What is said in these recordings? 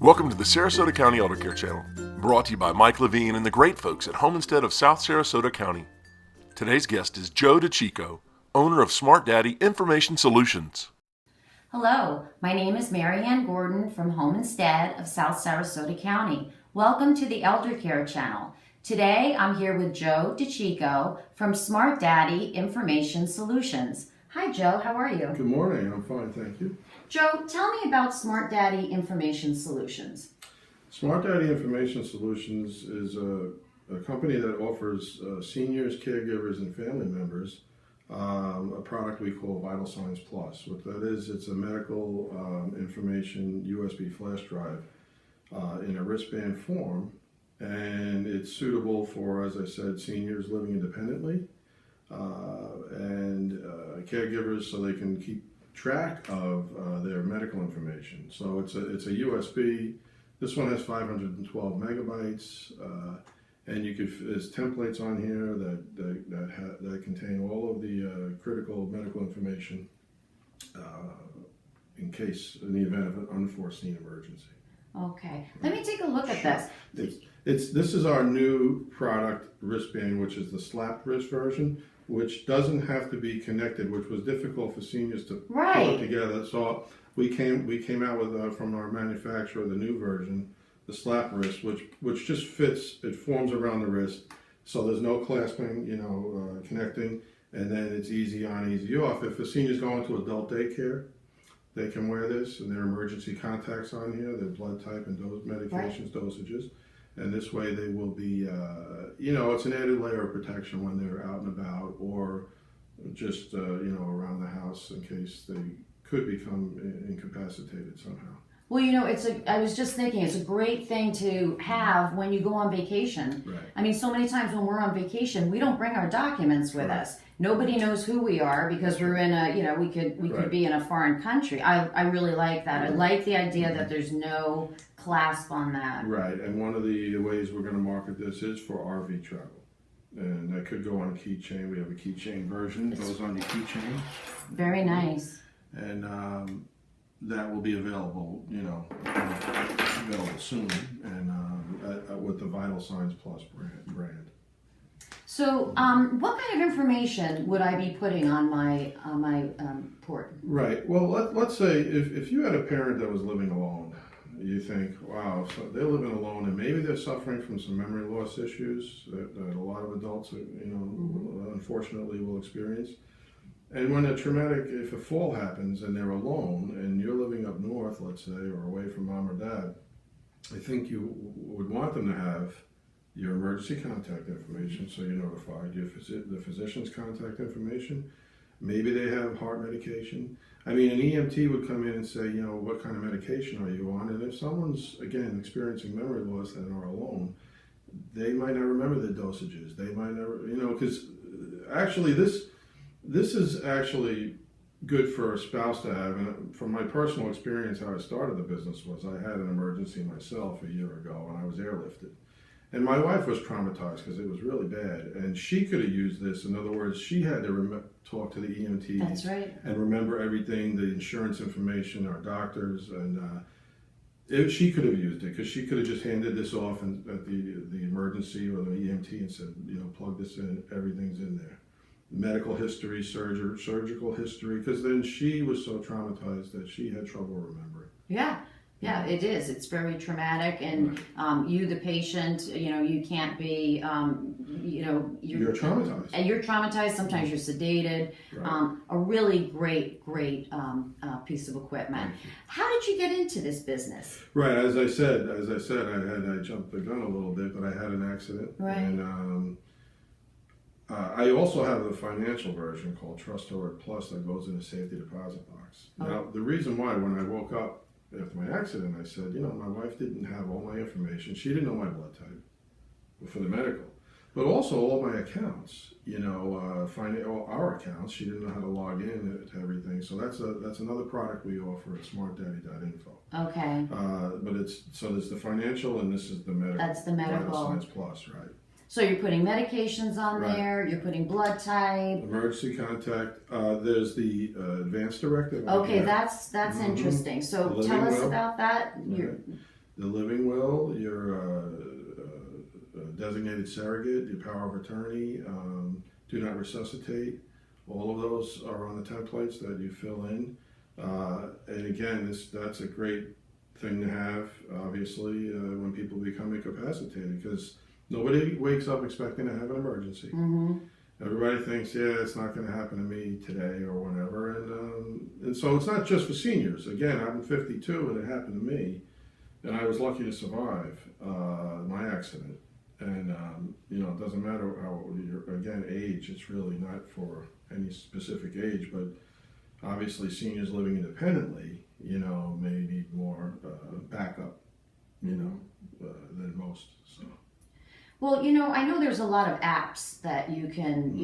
Welcome to the Sarasota County Eldercare channel, brought to you by Mike Levine and the great folks at Home Instead of South Sarasota County. Today's guest is Joe DeChico, owner of Smart Daddy Information Solutions. Hello, my name is Marianne Gordon from Home Instead of South Sarasota County. Welcome to the Eldercare channel. Today I'm here with Joe DeChico from Smart Daddy Information Solutions. Hi Joe, how are you? Good morning, I'm fine, thank you. Joe, tell me about Smart Daddy Information Solutions. Smart Daddy Information Solutions is a company that offers seniors, caregivers, and family members a product we call Vital Signs Plus. What that is, it's a medical information USB flash drive in a wristband form, and it's suitable for, as I said, seniors living independently and caregivers so they can keep track of their medical information. So it's a USB. This one has 512 megabytes, and you could there's templates on here that contain all of the critical medical information in the event of an unforeseen emergency. Okay, let me take a look at this. This is our new product wristband, which is the slapped wrist version, which doesn't have to be connected, which was difficult for seniors to pull it together. So we came out with from our manufacturer the new version, the slap wrist, which just fits. It forms around the wrist, so there's no clasping, connecting, and then it's easy on, easy off. If a senior's going to adult daycare, they can wear this, and their emergency contacts on here, their blood type and those medications, dosages. And this way they will be, it's an added layer of protection when they're out and about or just, around the house in case they could become incapacitated somehow. Well, I was just thinking, it's a great thing to have when you go on vacation. Right. I mean, so many times when we're on vacation, we don't bring our documents with us. Nobody knows who we are because we're in we could be in a foreign country. I really like that. I like the idea that there's no clasp on that. Right, and one of the ways we're going to market this is for RV travel. And that could go on a keychain. We have a keychain version. It goes on your keychain. Very nice. And that will be available, available soon, and with the Vital Signs Plus brand. So, what kind of information would I be putting on my port? Right. Well, let's say if you had a parent that was living alone, you think, wow, so they're living alone, and maybe they're suffering from some memory loss issues that a lot of adults, unfortunately, will experience. And when if a fall happens and they're alone and you're living up north, let's say, or away from mom or dad, I think you would want them to have your emergency contact information, so you're notified, the physician's contact information. Maybe they have heart medication. I mean, an EMT would come in and say, what kind of medication are you on? And if someone's, again, experiencing memory loss and are alone, they might not remember the dosages. They might never, because actually this is actually good for a spouse to have. And from my personal experience, how I started the business was I had an emergency myself a year ago and I was airlifted. And my wife was traumatized because it was really bad. And she could have used this. In other words, she had to talk to the EMT. That's right. And remember everything, the insurance information, our doctors. And she could have used it because she could have just handed this off at the emergency or the EMT and said, plug this in, everything's in there. Medical history, surgical history, because then she was so traumatized that she had trouble remembering. Yeah, it is. It's very traumatic, and you, the patient, you can't be, you're traumatized. And you're traumatized. Sometimes you're sedated. Right. A really great piece of equipment. How did you get into this business? Right, as I said, I jumped the gun a little bit, but I had an accident. Right. And I also have the financial version called Trust Alert Plus that goes in a safety deposit box. Oh. Now, the reason why, when I woke up after my accident, I said, my wife didn't have all my information. She didn't know my blood type for the medical, but also all my accounts, all our accounts. She didn't know how to log in to everything. So that's another product we offer at smartdaddy.info. Okay. But there's the financial and this is the medical. That's the medical. Vital Signs Plus, right. So you're putting medications on Right. there, you're putting blood type. Emergency contact. There's the advanced directive. Okay, that's interesting. So tell us about that. the living will, your designated surrogate, your power of attorney, do not resuscitate. All of those are on the templates that you fill in. And again, that's a great thing to have, obviously, when people become incapacitated, because nobody wakes up expecting to have an emergency. Mm-hmm. Everybody thinks, yeah, it's not going to happen to me today or whenever. And so it's not just for seniors. Again, I'm 52 and it happened to me. And I was lucky to survive my accident. And, it doesn't matter how, again, age, it's really not for any specific age, but obviously seniors living independently, may need more backup, than most, so. Well, I know there's a lot of apps that you can,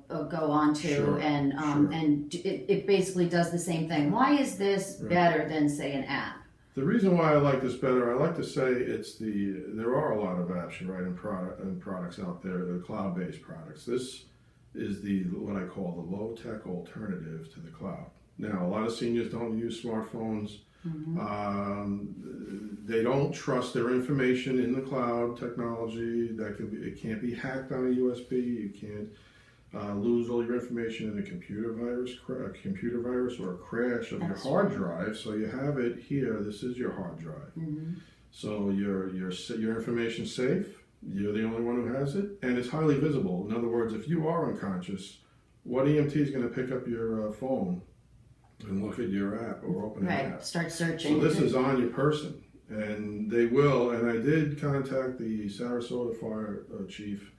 go onto, Sure, and sure. and it basically does the same thing. Why is this Right. better than, say, an app? The reason why I like this better, I like to say there are a lot of apps, and products out there, the cloud-based products. This is what I call the low-tech alternative to the cloud. Now, a lot of seniors don't use smartphones. Mm-hmm. They don't trust their information in the cloud technology. It can't be hacked on a USB. You can't lose all your information in a computer virus or a crash of That's your hard right. drive. So you have it here. This is your hard drive. Mm-hmm. So your information's safe. You're the only one who has it, and it's highly visible. In other words, if you are unconscious, what EMT is going to pick up your phone and look at your app or open an Right. app? Start searching. So this is on your person, and they will. And I did contact the Sarasota fire chief.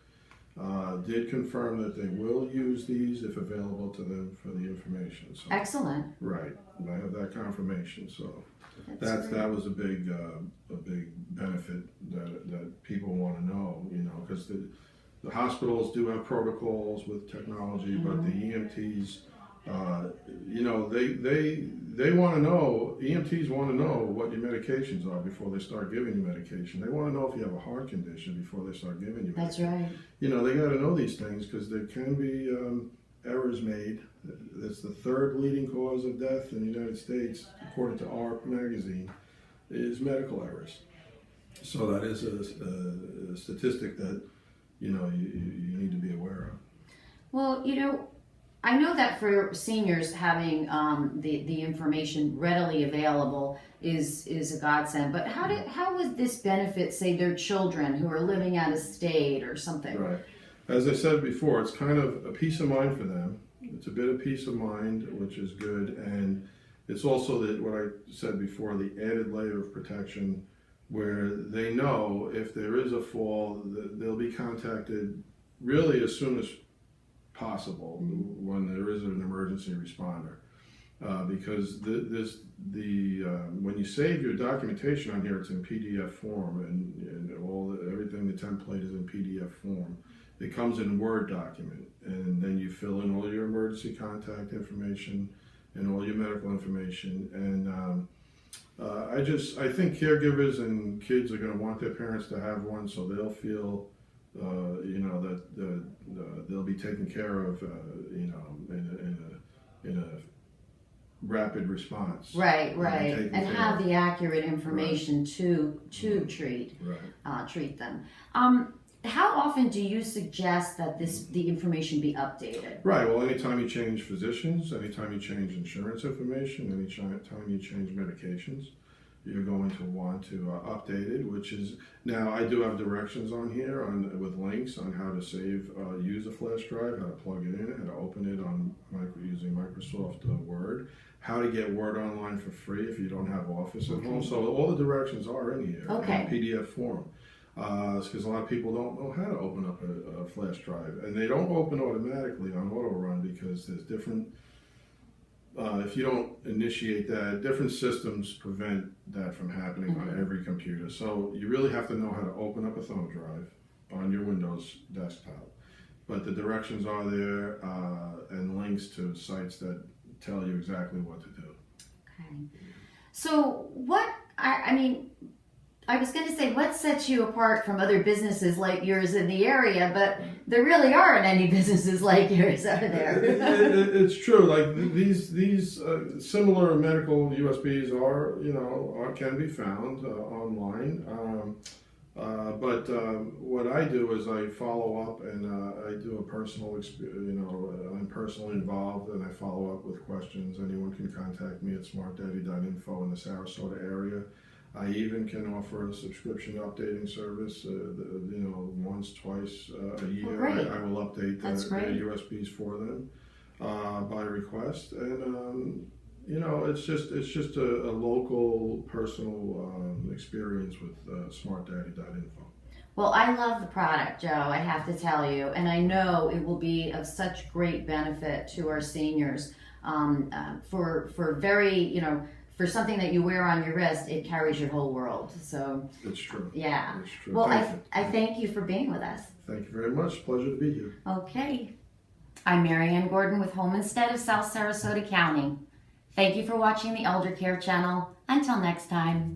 Did confirm that they will use these if available to them for the information. So, Excellent. right, I have that confirmation. So That's great. that was a big benefit that people want to know. Because the hospitals do have protocols with technology, but the EMTs. They want to know, EMTs want to know what your medications are before they start giving you medication. They want to know if you have a heart condition before they start giving you That's medication. right. They got to know these things because there can be errors made. It's the third leading cause of death in the United States, according to ARP magazine, is medical errors. So that is a statistic that, you need to be aware of. Well, I know that for seniors, having the information readily available is a godsend. But how would this benefit, say, their children who are living out of state or something? Right. As I said before, it's kind of a peace of mind for them. It's a bit of peace of mind, which is good, and it's also what I said before, the added layer of protection, where they know if there is a fall, they'll be contacted really as soon as possible when there is an emergency responder, because when you save your documentation on here, it's in PDF form, and everything, the template is in PDF form. It comes in Word document, and then you fill in all your emergency contact information and all your medical information. And I think caregivers and kids are going to want their parents to have one, so they'll feel that they'll be taken care of, in a rapid response. Right, taken and care have of. the accurate information to treat them. How often do you suggest that the information be updated? Right. Well, anytime you change physicians, anytime you change insurance information, anytime you change medications, you're going to want to update it. Which is now I do have directions on here with links on how to use a flash drive, how to plug it in, how to open it using Microsoft Word, how to get Word online for free if you don't have Office at home. So all the directions are in here in PDF form. Because a lot of people don't know how to open up a flash drive, and they don't open automatically on auto run because there's different. If you don't initiate that, different systems prevent that from happening on every computer. So you really have to know how to open up a thumb drive on your Windows desktop. But the directions are there, and links to sites that tell you exactly what to do. Okay. So I was going to say, what sets you apart from other businesses like yours in the area, but there really aren't any businesses like yours, are there? It's true. Like these similar medical USBs can be found online. But what I do is I follow up, and I do a personal, I'm personally involved, and I follow up with questions. Anyone can contact me at smartdaddy.info in the Sarasota area. I even can offer a subscription updating service, once, twice a year. great. I will update That's their great. USBs for them by request, and it's just a local, personal experience with smartdaddy.info. Well, I love the product, Joe, I have to tell you, and I know it will be of such great benefit to our seniors. For very, for something that you wear on your wrist, it carries your whole world. So It's true. yeah. It's true. Well, Thank you. I thank you for being with us. Thank you very much. Pleasure to be here. Okay. I'm Mary Ann Gordon with Home Instead of South Sarasota County. Thank you for watching the Eldercare channel. Until next time.